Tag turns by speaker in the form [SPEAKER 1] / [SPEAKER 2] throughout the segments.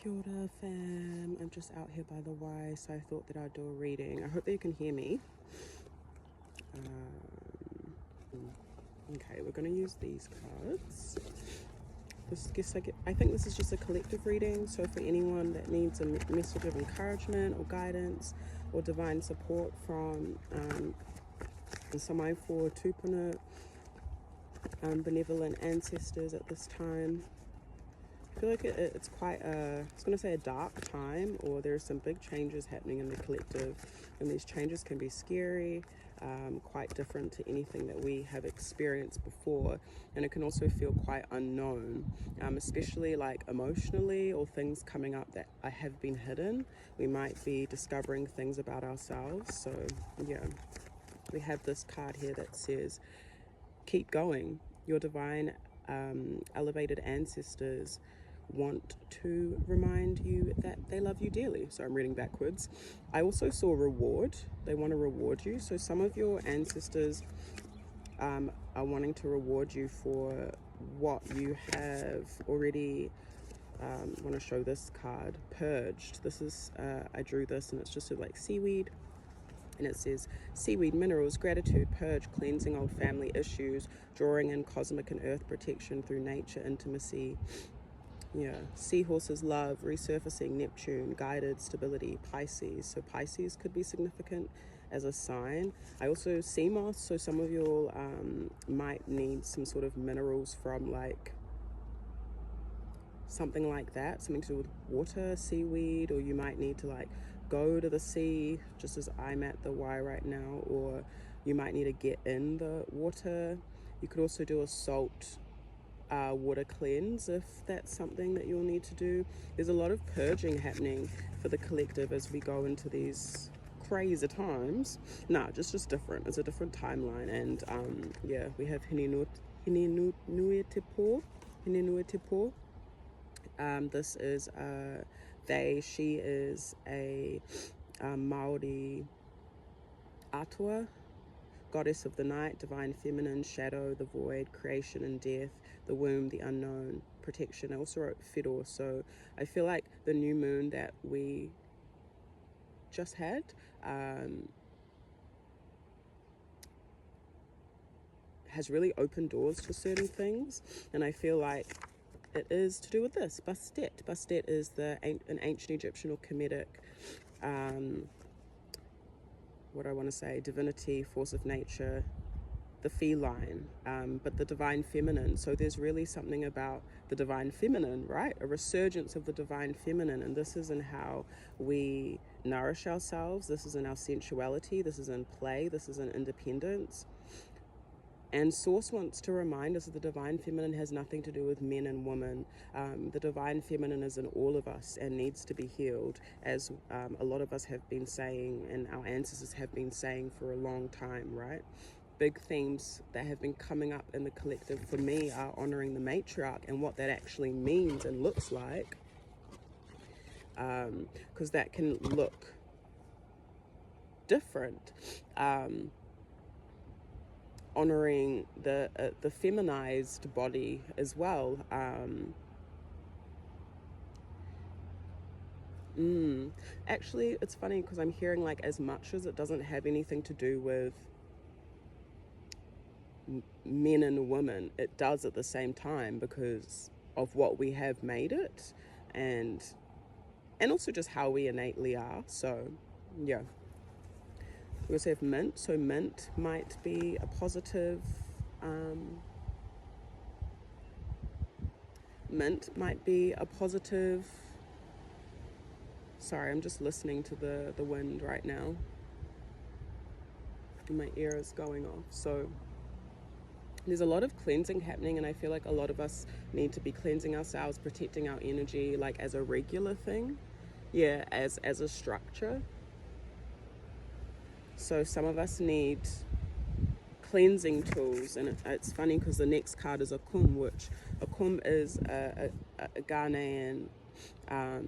[SPEAKER 1] Kia ora, fam. I'm just out here by the Y, so I thought that I'd do a reading. I hope that you can hear me. Okay, we're going to use these cards. I think this is just a collective reading, so for anyone that needs a message of encouragement or guidance or divine support from Samai for Tupuna, benevolent ancestors at this time. I feel like it's quite I was going to say a dark time, or there are some big changes happening in the collective, and these changes can be scary, quite different to anything that we have experienced before, and it can also feel quite unknown, especially like emotionally, or things coming up that have been hidden. We might be discovering things about ourselves. So yeah, we have this card here that says, keep going. Your divine elevated ancestors want to remind you that they love you dearly. So I'm reading backwards. I also saw reward. They want to reward you. So some of your ancestors are wanting to reward you for what you have already. I want to show this card, purged. This is I drew this, and it's just like seaweed, and it says seaweed, minerals, gratitude, purge, cleansing old family issues, drawing in cosmic and earth protection through nature intimacy. Yeah, seahorses, love, resurfacing, Neptune, guided, stability, Pisces. So Pisces could be significant as a sign. I also sea moss, so some of you might need some sort of minerals from like something like that, something to do with water, seaweed, or you might need to like go to the sea, just as I'm at the Y right now, or you might need to get in the water. You could also do a salt water cleanse if that's something that you'll need to do. There's a lot of purging happening for the collective as we go into these crazy times. Just different. It's a different timeline, and yeah, we have Hinenuetipo. This is she is a Maori atua, goddess of the night, divine feminine, shadow, the void, creation and death, the womb, the unknown, protection. I also wrote Fiddle, so I feel like the new moon that we just had has really opened doors to certain things, and I feel like it is to do with this, Bastet. Bastet is an ancient Egyptian or Kemetic what I want to say, divinity, force of nature, the feline, but the divine feminine. So there's really something about the divine feminine, right? A resurgence of the divine feminine. And this is in how we nourish ourselves. This is in our sensuality. This is in play. This is in independence. And Source wants to remind us that the divine feminine has nothing to do with men and women. The divine feminine is in all of us and needs to be healed, as a lot of us have been saying and our ancestors have been saying for a long time, right? Big themes that have been coming up in the collective for me are honoring the matriarch and what that actually means and looks like, because that can look different. Honoring the feminized body as well. Actually, it's funny because I'm hearing like, as much as it doesn't have anything to do with men and women, it does at the same time because of what we have made it, and also just how we innately are. So yeah, we also have mint. So mint might be a positive. Mint might be a positive. Sorry, I'm just listening to the wind right now. My ear is going off. So there's a lot of cleansing happening, and I feel like a lot of us need to be cleansing ourselves, protecting our energy, like as a regular thing. Yeah, as a structure. So some of us need cleansing tools, and it's funny because the next card is Akum, which Akum is a Ghanaian, I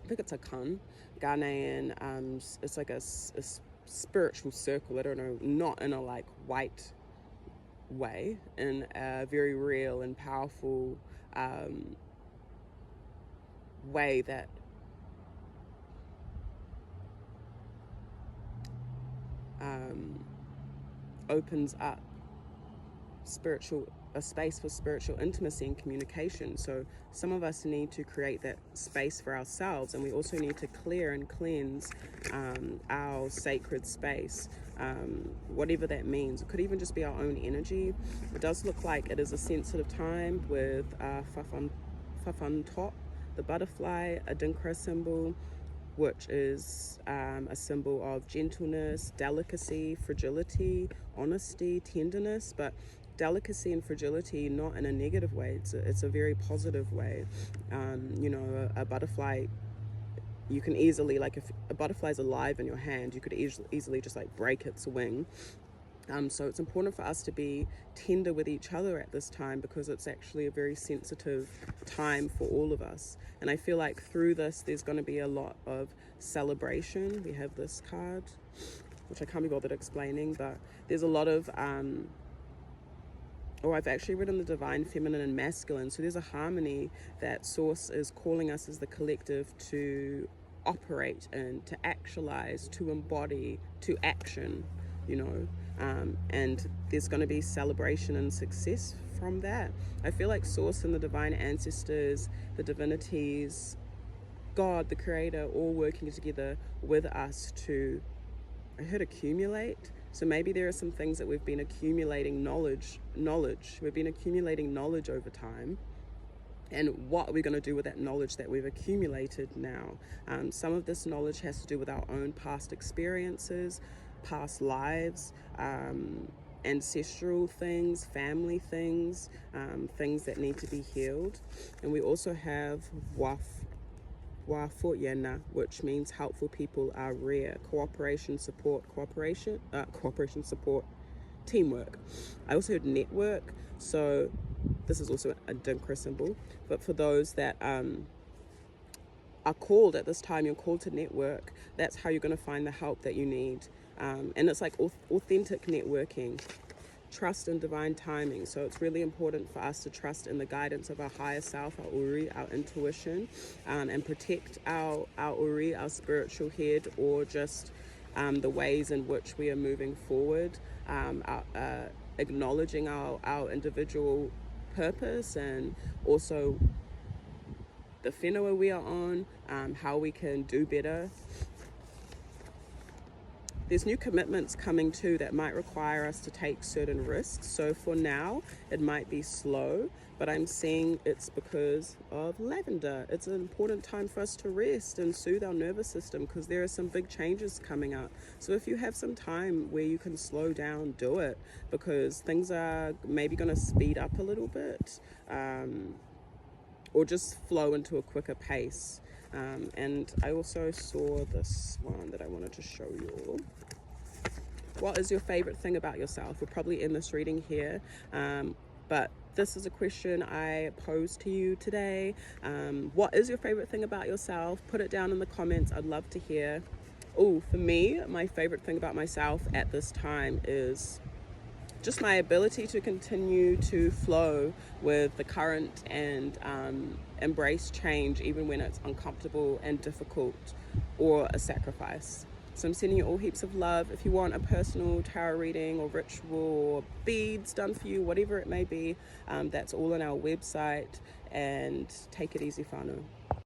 [SPEAKER 1] think it's a Kun, Ghanaian, it's like a spiritual circle, I don't know, not in a like white way, in a very real and powerful way that opens up a space for spiritual intimacy and communication. So some of us need to create that space for ourselves, and we also need to clear and cleanse our sacred space, whatever that means. It could even just be our own energy. It does look like it is a sensitive time with Whawhanatot, the butterfly, a Adinkra symbol, which is a symbol of gentleness, delicacy, fragility, honesty, tenderness, but delicacy and fragility not in a negative way. It's a very positive way. You know, a butterfly, you can easily, like if a butterfly's alive in your hand, you could easily just like break its wing. So it's important for us to be tender with each other at this time, because it's actually a very sensitive time for all of us. And I feel like through this, there's going to be a lot of celebration. We have this card, which I can't be bothered explaining, but there's a lot of, I've actually written the divine feminine and masculine. So there's a harmony that Source is calling us as the collective to operate and to actualize, to embody, to action, you know. And there's going to be celebration and success from that. I feel like Source and the divine ancestors, the divinities, God, the creator, all working together with us to, I heard accumulate. So maybe there are some things that we've been accumulating knowledge. We've been accumulating knowledge over time. And what are we going to do with that knowledge that we've accumulated now? Some of this knowledge has to do with our own past experiences, past lives, ancestral things, family things, things that need to be healed. And we also have Wafuyena, which means helpful people are rare. Cooperation, support, teamwork. I also heard network. So this is also a Adinkra symbol. But for those that are called at this time, you're called to network. That's how you're going to find the help that you need. And it's like authentic networking, trust and divine timing. So it's really important for us to trust in the guidance of our higher self, our Uri, our intuition, and protect our Uri, our spiritual head, or just the ways in which we are moving forward, acknowledging our individual purpose, and also the whenua we are on, how we can do better. There's new commitments coming too that might require us to take certain risks. So for now, it might be slow, but I'm seeing it's because of lavender. It's an important time for us to rest and soothe our nervous system, because there are some big changes coming up. So if you have some time where you can slow down, do it, because things are maybe going to speed up a little bit, or just flow into a quicker pace. And I also saw this one that I wanted to show you all. What is your favorite thing about yourself? We'll probably end this reading here, but this is a question I posed to you today. What is your favorite thing about yourself? Put it down in the comments. I'd love to hear. Oh, for me, my favorite thing about myself at this time is just my ability to continue to flow with the current and embrace change, even when it's uncomfortable and difficult or a sacrifice. So I'm sending you all heaps of love. If you want a personal tarot reading or ritual or beads done for you, whatever it may be, that's all on our website. And take it easy, whānau.